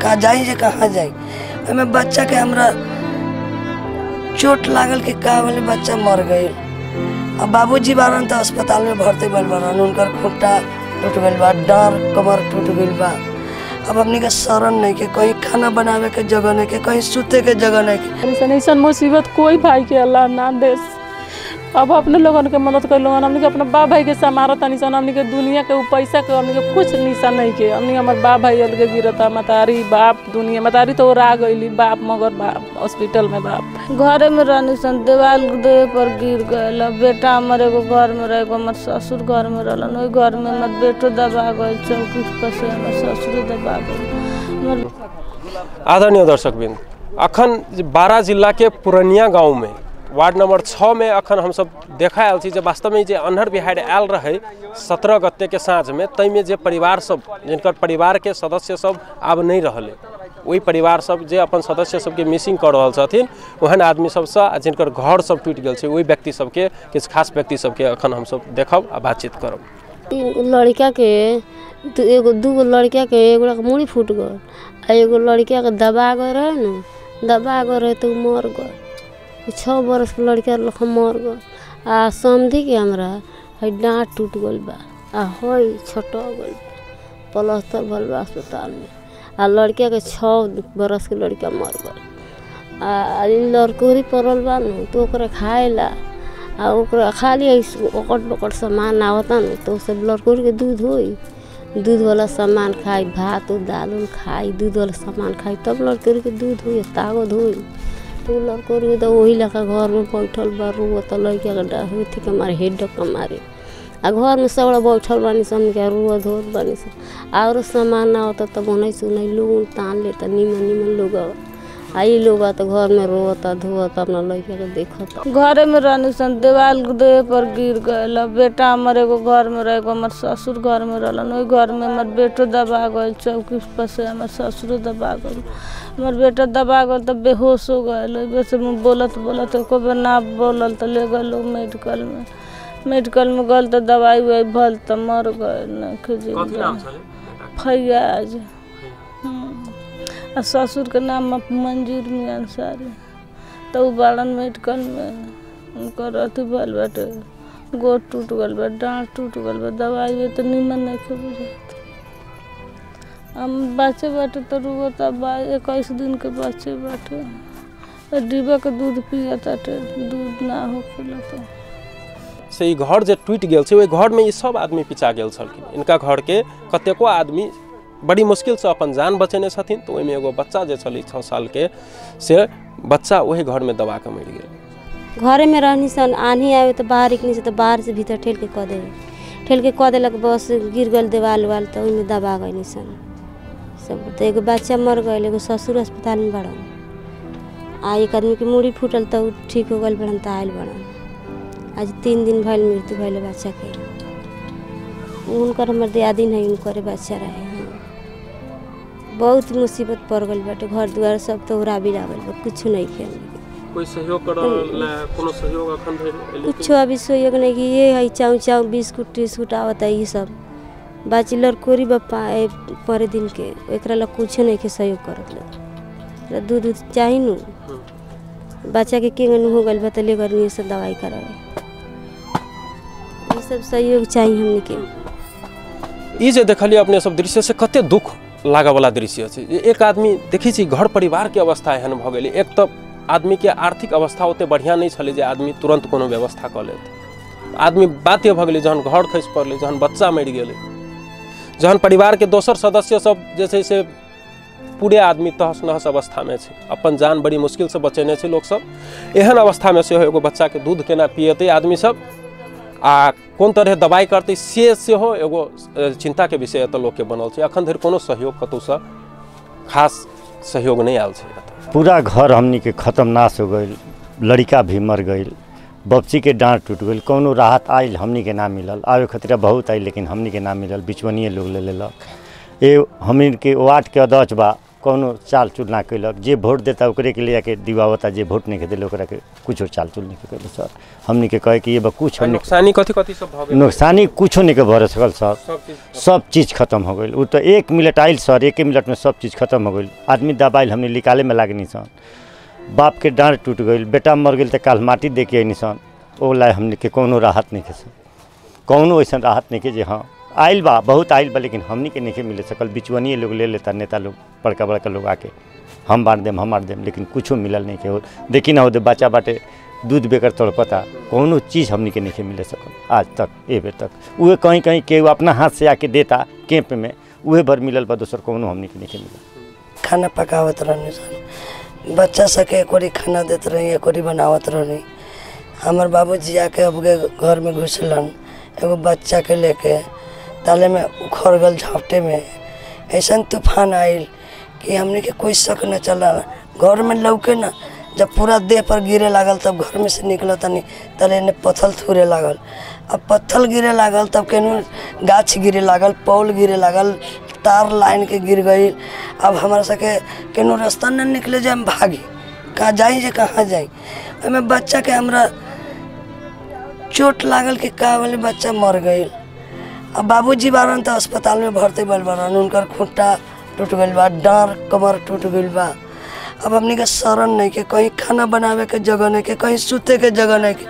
कहाँ जाई जे कहाँ जाई। हमें बच्चा के हमरा चोट लागल के का बोले बच्चा मर गई। अब बाबूजी बारन तो अस्पताल में भर्ती भइल बारन, उनकर खुट्टा टूट गइल बा, डार कमर टूट गइल बा। अब हमनी के शरण नहीं के, कहीं खाना बनावे के जगह नहीं के, कहीं सूते के जगह नहीं के। ऐसा मुसीबत कोई भाई के अल्लाह ना दे। अब अपने लोगन के मदद कर लोगन, हमने के अपना बाप भाई के समारत निशान, हमने के दुनिया के पैसा के हमने के कुछ निशान नहीं के। हमने हमारे बाप भाई अलगे गिरता, मतारी बाप दुनिया मतारी तो रा गईली, बाप मगर बाप हॉस्पिटल में, बाप घरे में रहनी सन, देवाल देह पर गिर गए। बेटा हमारे एगो घर में रहे, हमारे ससुर घर में रहलन, वही घर में हमारे बेटो दबा गए, चौकी पर से हमारे ससुर दबा गए। आदरणीय दर्शकबिंद, अखन बारा जिला के पुरनिया गाँव में वार्ड नंबर 6 में अखन हम सब देखा आयल छी जे वास्तव में जे अन्हर बिहाड़ि आयल रहे 17 गते के साँझ में, तई में जे परिवार सब जिनकर परिवार के सदस्य सब आब नहीं रहले, वही परिवार सब जे अपन सदस्य सबके मिसिंग कर रहल छथिन, ओहन आदमी सबसे जिनकर घर सब टूट गेल छै, वही व्यक्ति सबके किछु खास व्यक्ति सबके अखन हम सब देखब आ बातचीत करब। लड़का के एगो दूगो लड़का के एगो मुड़ी फूट गल, एगो लड़का के दबा गए रहे न, दबा गए रहे तो मर गए। 6 बरस के लड़का लखा मर गए। आ समझी के हमरा है डाँट टूट गल बा, आ हई छटक गल, प्लास्टर भल बा अस्पताल में। आ लड़का के 6 बरस के लड़का मर गल। आ लड़कोरी पड़ल बा न, तो ओकरा खाएला आ ओकरा खाली ओकट बकट सामान आवता न, तो सब लड़कोरी के दूध होई, दूध वाला सामान खाई, भात दाल खाई, दूध वाला सामान खाई, तब लड़कोरी के दूध होई, ताकत होई। तो लड़कोरी तो वही लगा घर में बैठल बा, रुअत लड़का के थी के मारे हेड का मारे, आ घर में सब बैठल बानी सन के रुआ धोत बानी सन। और सामान ना होता तब उन्हें सुनई लोग तान लेता, निमन निमन लोग आई लोग तो घर में रोता धोता अपना लड़का के देखता। घरे में रहनी सन, देवाल देह पर गिर गए। बेटा हमारे एगो घर में रहे, हमारे ससुर घर में रहलन, वही घर में हमारे बेटो दबा गए, चौकी पर से हमारे ससुर दबा गए। हमारे बेटा दबा गए तो बेहोश हो गए, वैसे बोलत बोलत को ना बोलल तो ले गए लोग मेडिकल में। मेडिकल में गल तो दवाई वही भल तो मर गए। फैयाज ससुर के नाम मंजूर मियां अंसारी, तो बाड़न मेडिकल में उनकर अथी भल बाटे, गोड़ टूट गल बा, डाँट टूट गल बा, दवाई भी तो निमन नहीं के बुझात। हम बच्चे बाटे तो रुआ 21 दिन के बच्चे बाटे, डिब्बा के दूध पिया ताटे, दूध ना हो तो से ई घर जे टूट गेल छै, ओहि घर में ई सब आदमी पिछा गेल छलखिन। इनका घर के कतेको आदमी बड़ी मुश्किल से अपन जान बचेने छथिन। तो ओहिमे एगो बच्चा जे छलै 6 साल के, से बच्चा वही घर में दबा के मर गेल। घरे में रहनी सन, आनी आवे तो बाहर निकली से तो बाहर से भीतर ठेल के कह देलक, बस गिर गल देवाल वाल, तो ओहिमे दबा गई सन सब। तो एगो बच्चा मर गए, एगो ससुर अस्पताल में बड़न, आ एक आदमी के मुड़ी फूटल तो ठीक हो गल बड़न, तो आयल बड़न। आज 3 दिन भल मृत्यु भैल बच्चा के। उनकर हमारे दियादिन है, उनकर बच्चा रहे। बहुत मुसीबत पड़ गई बाटे, घर द्वार सब तो उड़ा भी लागल बा, कुछ नहीं खेलने। कोई सहयोग करला, कोनो सहयोग अखन धरि कुछ अभी सहयोग नहीं कि ये है चाउ चाउ बिस्कुट टिस्कुट आवत है, ये सब बाचिलर कोरी बापा पर दिन के, एकरा ला कुछ नहीं के सहयोग करत। दूध चाही नु बच्चा के केंगन हो गल बा, ले करनी से दवाई करावे, ये सब सहयोग चाहिए हमने के। ई जे देखलिए अपने सब दृश्य से कते दुख लागा वाला दृश्य छै। एक आदमी देखी छी घर परिवार के अवस्था एहन भ गेलै, एक तो आदमी के आर्थिक अवस्था ओते बढ़िया नहीं छलै जे आदमी तुरंत कोनो व्यवस्था क लेत। आदमी बात भ गेलै जहन घर खसि पड़लै, जहन बच्चा मरि गेलै, जहन परिवार के दोसर सदस्य सब जे छै से पूरे आदमी तहस नहस अवस्था में छै, अपन जान बड़ी मुश्किल से बचेने छै लोग सब। एहन अवस्था में से एगो बच्चा के दूध केना पिएतै आदमी सब, आ कोन तरह दवाई करते से हो एगो चिंता के विषय तो लोग के बनल छै। अखन धरि कोनो सहयोग कतौ से खास सहयोग नहीं आयल छै। पूरा घर हमनी के खत्म नाश हो गई, लड़का भी मर गई, बच्ची के डाँट टूट गई, कोनो राहत आयल हमनी के ना मिलल। आवे खतरा बहुत आई, लेकिन हमनी के ना मिलल, बिचवनिए लोग ले लेलक। ये हमनी के वार्ड के अध्यक्ष बा, कौनो चाल चुल ना कैलक। जे वोट देता ओकरे के लिए के दिवावता, जे वोट नहीं के दिले ओकरा के कुछो चाल चुल नहीं कैले सर। हमनी के कहे कि ये कुछ नुकसानी कथी सब भ गेल? नुकसानी कुछो नहीं के भर सकल सर। सब चीज़ खत्म हो गई। वो तो 1 मिनट आयल सर, 1 मिनट में सब चीज़ खत्म हो गई। आदमी दबाइल हमने निकाले में लागनी सन। बाप के डांड टूट गई, बेटा मर गई तो काल माटी दे के अनी सन। ओ ला हमने के कोनो राहत नहीं के, कौनो ऐसा राहत नहीं के जे हाँ आइल बा, बहुत आइल बा, लेकिन हमनी के नहीं मिले सकल। बिचवनिए लोग ले लेता, नेता लोग बड़का बड़का लोग आके हम बांट देम, लेकिन कुछो मिलल नहीं के। देखी ना हो बच्चा बाटे दूध बेकर तड़पता, कौनो चीज़ हमनी के नहीं मिले सकल आज तक, ए बेर तक। उहे कहीं कहीं के अपना हाथ से आके देता कैंप में, उहे भर मिलल बा, दोसर कौनो हमनी के नहीं मिलल। खाना पकावत रहनी सन, बच्चा सके एकोरी खाना देते रही, एकोरी बनावत रहनी। हमार बाबूजी आके अब घर में घुसलन एगो बच्चा के लेके, ताले में उखड़ गल झपटे में। ऐसा तूफान आयल कि हमने के कोई शक न चला। घर में लौके ना, जब पूरा देह पर गिरे लागल तब घर में से निकल तनी तले ने पत्थल थूरे लागल। अब पत्थल गिरे लागल तब केनू गाछ गिरे लागल, पौल गिरे लागल, तार लाइन के गिर गई। अब हमारा सके केनू रास्ता न निकले जे हम भागी, कहाँ जाई जे कहाँ जाई। ओमे बच्चा के हमरा चोट लागल कि का वाले बच्चा मर गई। अब बाबूजी बारन तो अस्पताल में भर्ती भइल बारन, उनकर खुट्टा टूट गइल बा, डाँड़ कमर टूट गइल बा। अब हमनी के शरण नहीं के, कहीं खाना बनावे के जगह नहीं के, कहीं सूते के जगह नहीं के।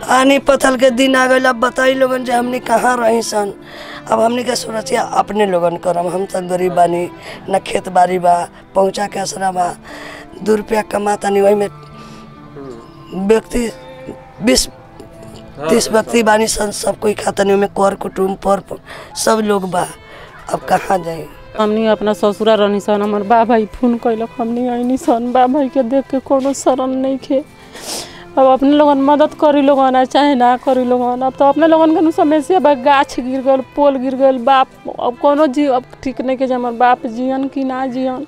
आनी पथल के दिन आ गइल। अब बताई लोगन जे हमनी कहाँ रही सन। अब हमनी के सुरक्षा अपने लोगन करम। हम तो गरीब बानी, न खेत बाड़ी बा, पहुँचा के असरा बा, 2 रुपया कमाता नहीं। वही में व्यक्ति 20-30 व्यक्ति बानी सन, सब कोई खाता नहीं। में कर कुटुम पर सब लोग बा। अब कहाँ जाए? हमनी अपना ससुरा रहनी सन, हमार बा भाई फोन कैलक, हमनी आईनी सन। बा भाई के देख के कोनो शरण नहीं खे। अब अपने लोगन मदद करी लोगन चाहे ना करी लोगन। अब तो अपने लोगन के समस्या बा, गाछ गिर गल, पोल गिर गल, बाप अब कोनो जी अब ठीक नहीं के जे हमार बाप जियन कि ना जियन।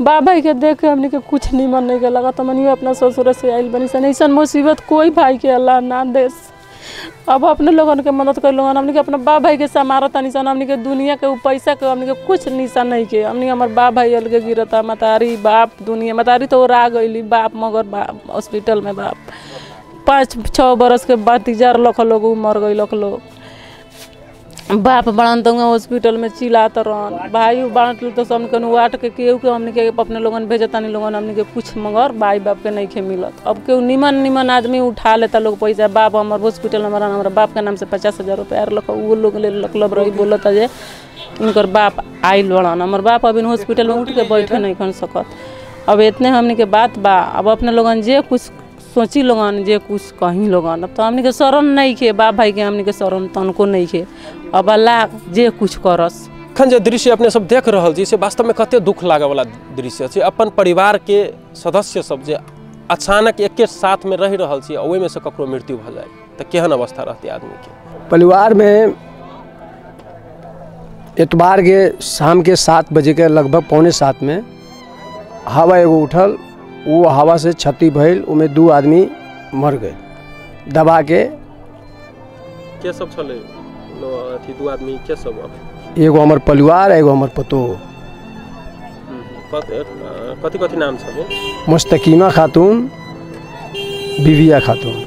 बा भाई के देख के हमनी के कुछ निमन नहीं के लगा। तो मनी अपना ससुर से आइल बनी सन। ऐसा मुसीबत कोई भाई के अल्लाह ना देस। अब अपने लोगन के मदद कर लोगन, हमनी के अपना बा भाई के समारत निशान। हमनी के दुनिया के पैसा के हमनी के कुछ निशान नहीं के। हमनी हमार बा भाई अलगे गिरता, मतारी बाप दुनिया, मतारी तो रा गईली, बाप मगर बाप हॉस्पिटल में, बाप 5-6 बरस के बाद 3 लाख लोग मर गई लोग। बाप बड़न तो हॉस्पिटल में चिल्लात रहन, भाई बाँट तो सब के वाट के केहू के हमने के अपने लोगन भेजता नहीं लोगन, हमने के कुछ मगर भाई बाप के नहीं खे मिलत। अब केहू निमन आदमी उठा लेता लोग पैसा। बाप हमार हॉस्पिटल में हमारा बाप के नाम से 50,000 रुपया रख, वो लोग ले लकलब रही बोलता जे उनकर बाप आइल बड़न। हमार बाप अभी हॉस्पिटल में उठ के बैठे नहीं खन सकत। अब इतने हमने के बात बा। अब अपने लोगन जे कुछ सोची लोगन, जे कुछ कहीं लोगन, अब तो हमने के शरण नहीं खे। बाप भाई के हमने के शरण तनको नहीं खे। अब अल्लाह जे कुछ करस। अखन जे दृश्य अपने सब देख रहल छी से वास्तव में कते दुख लागे वाला दृश्य छै। अपन परिवार के सदस्य सब जे अचानक एके साथ में रह रहल छी, ओहि में से ककरो मृत्यु भ जाए तो केहन अवस्था रहती आदमी के? परिवार में एतवार के शाम के 7 बजे के लगभग 6:45 में हवा एगो उठल। वो हवा से क्षति भइल, उमे 2 आदमी मर गए दबा के। सब छले अथी 2 आदमी के सब? एगो हमर परिवार, एगो हमर पतोह। कथी नाम छबे? मुस्तकीमा खातून, बिबिया खातून।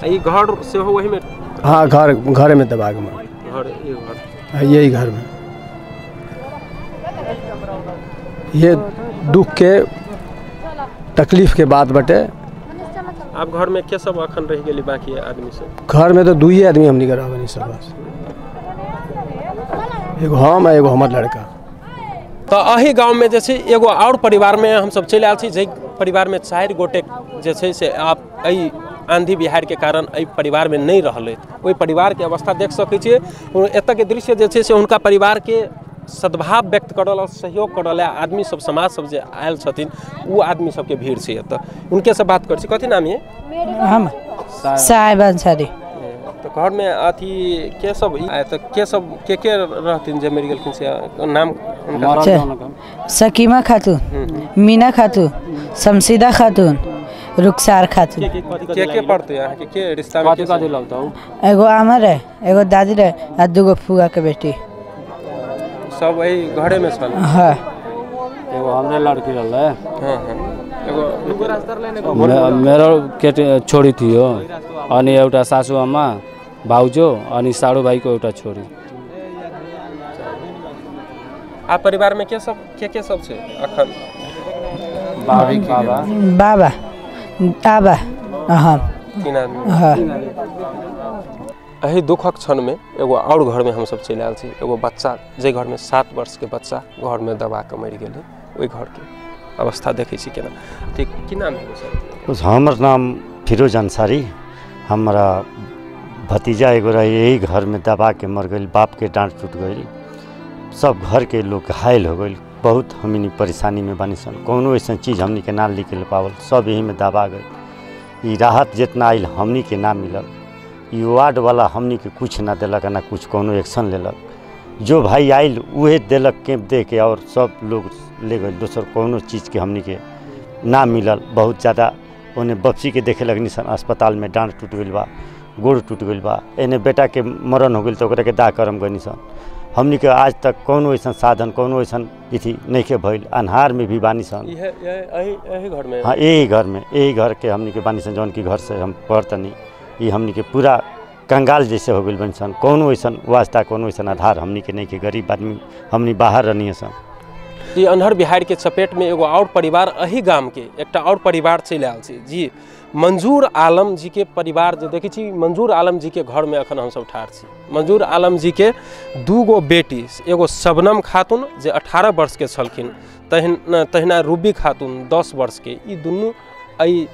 ई घर से हो वही में? हाँ, घर में दबा के मर। यही घर में। ये दुख के तकलीफ के बात बटे। आप घर में के सब अखन रह गेली बाकी आदमी सब? घर में तो 2 आदमी हमनी करा बनी सब, एगो हम, एगो हमर लड़का। तो अही गाँव में जैसे एगो और परिवार में हम सब चल आयल छी, जे परिवार में 4 गोटे जैसे से आप एहि आंधी बिहार के कारण एहि परिवार में नहीं रहल, ओहि परिवार के अवस्था देख सकै छियै। एतऽ के दृश्य जे छै से हुनका परिवार के सद्भाव व्यक्त करल, सहयोग करल आदमी सब, समाज सब जे आयल छथिन, वो आदमी सबके भीड़ छै एतऽ। उनके से बात कर छी। कथी नाम है? हम साहेब अंसारी। तो घर में अथी के सब तो के सब के रहथिन जे मर गेलखिन से नाम उनका? सकीमा खातून, मीना खातून, शमशीदा खातून, रुखसार खातून। के पड़ते यहाँ के रिश्ता में? कथी लगता हो? एगो आमर है, एगो दादी रहे, आ 2 फुआ के बेटी। सब वही घरे में छल? हाँ। एगो हमरे लड़की रहले। हाँ हाँ एगो मेरो केटी छोरी थियो अनि एउटा सासुआमा भाउजू अनि साडू भाइको एउटा छोरी। आप परिवार में के सब छे अखन? बाबा बाबा आबा हाँ तीन आदमी। हाँ एही दुखक क्षण में एगो और घर में हम सब चलि आयल छी। एगो बच्चा जे घर में 7 वर्ष के बच्चा घर में दबा के मर गेलै। ओई घर के अवस्था देखै छी केना। ठीक की नाम है सर? हमर नाम फिरोज अंसारी। हमारा भतीजा एगो रही, यही घर में दबा के मर गई। बाप के डांट टूट गई, सब घर के लोग घायल हो गए। बहुत हमनी परेशानी में बनी सन, कोनो ऐसा चीज़ हमनी के ना निकल पावल, सब यही में दबा गई। राहत जितना आयल हमनी के ना मिलल। ई वार्ड वाला हमनी के कुछ ना दिलक, ना कुछ कोनो एक्शन लेलक। जो भाई आयल उहे दिलक कैंप दे के, और सब लोग ले गए। दोसर कोनो चीज़ के हमनी के ना मिलल। बहुत ज़्यादा उन्हें बच्ची के देखे लगनी सन, अस्पताल में डांट टूट गई बा, गोड़ टूट गई बा। एने बेटा के मरण हो गई तो ओकरा के दाह करम गनी सन। हमनी के आज तक कोनो ऐसा साधन, कोनो ऐसा इथी नहीं के भइल। अन्हार में भी बानी सन। यही घर में? हाँ यही घर में, यही घर के हमनी के बानी सन। जौन की घर से हम पढ़तनी, ये हमनी के पूरा कंगाल जैसे हो गई बनी सन। कोनो ऐसा वास्ता, कोनो ऐसा आधार हमनी के नहीं के। गरीब आदमी हमनी बाहर रहनी सन। ये अन्हर बिहार के चपेट में एगो और परिवार, अही गाम के एकटा और परिवार चलि आयल छै जी। मंजूर आलम जी के परिवार जो देखी छी, मंजूर आलम जी के घर में अखन हम सब ठार छी। मंजूर आलम जी के 2 गो बेटी, एगो शबनम खातून जे 18 वर्ष के छलखिन, तहिना रूबी खातून 10 वर्ष के। ई दुनू एहि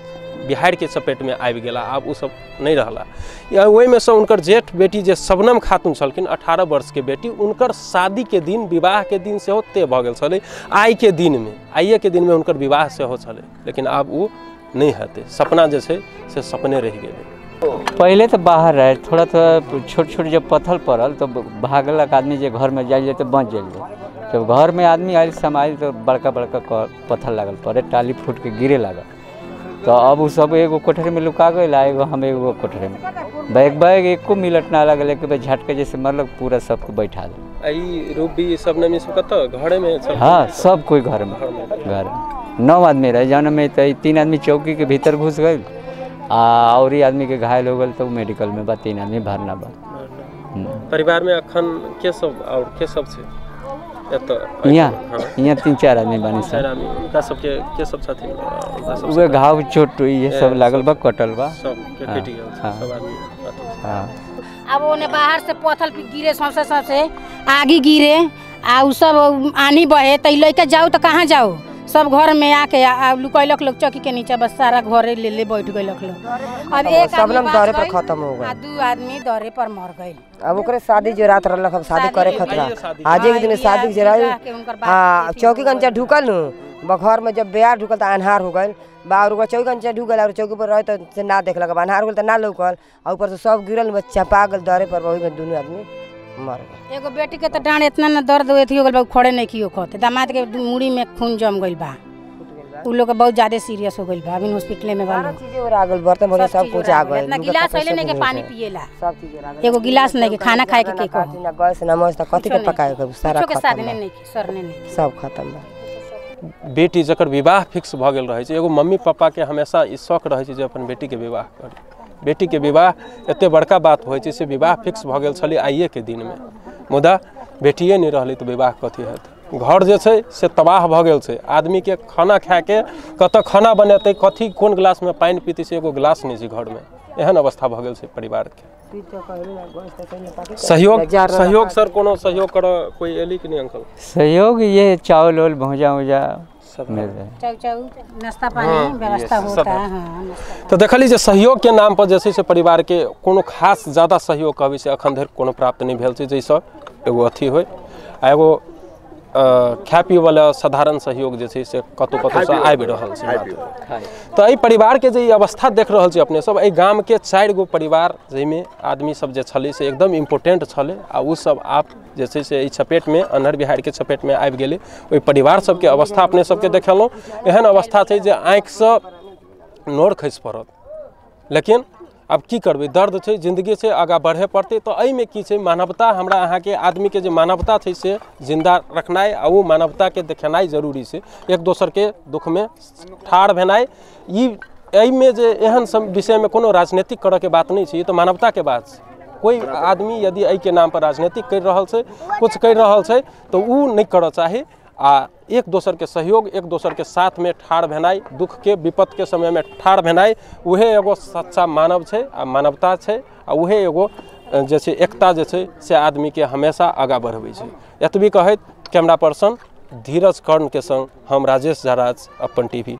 बिहार के चपेट में आबि गेला। आब उ सब नहीं रहला। ओहि में से उनकर जेठ बेटी जे शबनम खातून छलखिन, 18 वर्ष के बेटी, उनकर शादी के दिन, विवाह के दिन सेहो तय भऽ गेल छलै। आइए के दिन में उनकर विवाह सेहो छलै, लेकिन आब उ नहीं हेतै। सपना जे छै से सपने रह गेलै। पहले तो बाहर रहे, थोड़ा छोट छोट जब पत्थर पड़ल तो भागलक आदमी, जे घर में जाइए तो बच जाइए। जब घर में आदमी आयल समाइल तो बड़का बड़का पत्थर लागल पड़े, टाली फूट के गिरे लागल। तो अब उ सब एगो कोठरी में लुका गई, एगो हम एगो कोठरी में। बैग एको मिनट ना लगल, एक बेर झटके जैसे मरलक, पूरा सबको बैठा दिल। रूबी शबनम सब कत घरे में? हाँ सब कोई घर में। 9 आदमी रहे, जौन में तो 3 आदमी चौकी के भीतर घुस गए, और आदमी के घायल हो गए तो मेडिकल में बा। 3 आदमी भरना बा। परिवार में अखन के सब और के सब छे? यहाँ 3-4 आदमी बानी सर। उनका सबके के सब छथिन? उहे घाव चोट ये सब लागल बा, कटल बा, सब के कटि गेल सब आदमी। हां अब ओने बाहर से पत्थर गिरे, सौंसे आगी गिरे, आ उ सब आनी बहे, त लइका जाऊ त कहाँ जाऊ? सब घर में आके लुकैलक लोग चौकी के नीचे, बस सारा घरे ले बैठ गइलक लोग। अब एक सबनम दरे पर खत्म हो गए, 2 आदमी दरे पर मर गए। अब ओकरे शादी जो रात रहलक, हम शादी करे खतरा आज एक दिन शादी जराई। हां चौकी कंचा ढुकल नु घर में, जब ब्याह ढुकल त अन्हार हो गइल। बाहर को चौकी कंचा ढुकल, और चौकी पर रहे तो ना देखलक, अन्हार हो गइल त ना लौकल। और ऊपर से सब गिरल, बच्चा पागल दरे पर, वही में दोनों आदमी मर गए। एगो बेटी के तो डांड इतना न दर्द होती हो गइल बा, खड़े नहीं कियो खते। दामाद के मुड़ी में खून जम गइल बा, उ लोग के बहुत ज्यादा सीरियस हो गइल बा। अभी हॉस्पिटल में बा। चीजें और आ गइल, बर्तन भरे सब कुछ आ गइल। इतना गिलास आइले नहीं के पानी पिएला, सब चीज आ गइल। एगो गिलास नहीं के खाना खाए के को ना गैस ना मस्त कथि के पकाए के सारा खत्म। साथ नहीं के सरने नहीं, सब खत्म बा। बेटी जकर विवाह फिक्स भ गेल रहे छै, एगो मम्मी पापा के हमेशा ई शौक रहे छै जे अपन बेटी के विवाह करी। बेटी के विवाह एते बड़का बात होइ छै, से विवाह फिक्स भ गेल छलै आइए के दिन में। मुदा बेटिए नहीं रहलै तो विवाह कथी हेतै? घर जे छै से तबाह भ गेल छै। आदमी के खाना खाए के कत खाना बनेतै, कथी कोन गिलास में पानी पीतै, से एगो गिलास नहीं छै घर में। एहन अवस्था भ गेल छै परिवार के। सहयोग सर कोनो सहयोग कर कोई एली कि नहीं अंकल? सहयोग ये चावल ओल भुजा मिल जाए, चाउ नाश्ता पानी व्यवस्था होता है। हां तो देखली जे सहयोग के नाम पर जैसे से परिवार के कोनो खास ज्यादा सहयोग कहबी से अखन धरि कोनो प्राप्त नहीं भेल छै। जैसे एगो अथी होय, एगो खाए पिए वाला साधारण सहयोग जे छै से कतौ से आबि रहल छै। तो एहि परिवार के जे अवस्था देख रहल छी अपने सब, एहि गाम के 4 गो परिवार जाहिमे आदमी सब जे छलै से एकदम इम्पोर्टेंट छलै, आ उ सब आप जे छै से एहि चपेट में, अन्हर बिहार के चपेट में आबि गेलै। ओहि परिवार सबके अवस्था अपने सबके देखेलहुँ। एहन अवस्था छै जे आँखि से नोर खसि पड़त, लेकिन अब की करबै, दर्द छै, जिंदगी छै, आगा बढ़े पड़तै। तो एहिमे की छै, मानवता, हमरा अहाँ के आदमी के जे मानवता छै से जिंदा रखनाइ आ वो मानवता के देखेनाइ जरूरी छै। एक दोसर के दुख में ठाढ़ भेनाइ, एहिमे जे एहन विषय में कोनो राजनीतिक करऽ के बात नहीं छै, ये तो मानवता के बात छै। कोई आदमी यदि एहि के नाम पर राजनीतिक कर रहल छै, कुछ कर रहल छै, तो उ नहीं करऽ चाही। आ एक दोसर के सहयोग, एक दोसर के साथ में ठाढ़ भेनाइ, दुख के विपत के समय में ठाढ़ भेनाइ, उहे एगो सच्चा मानव छै आ मानवता छै। आ उहे एगो जे छै एकता जे छै से आदमी के हमेशा आगा बढ़बै छै। एतबी कहैत कैमरा पर्सन धीरज कर्ण के संग हम राजेश झराज, अपन टीवी।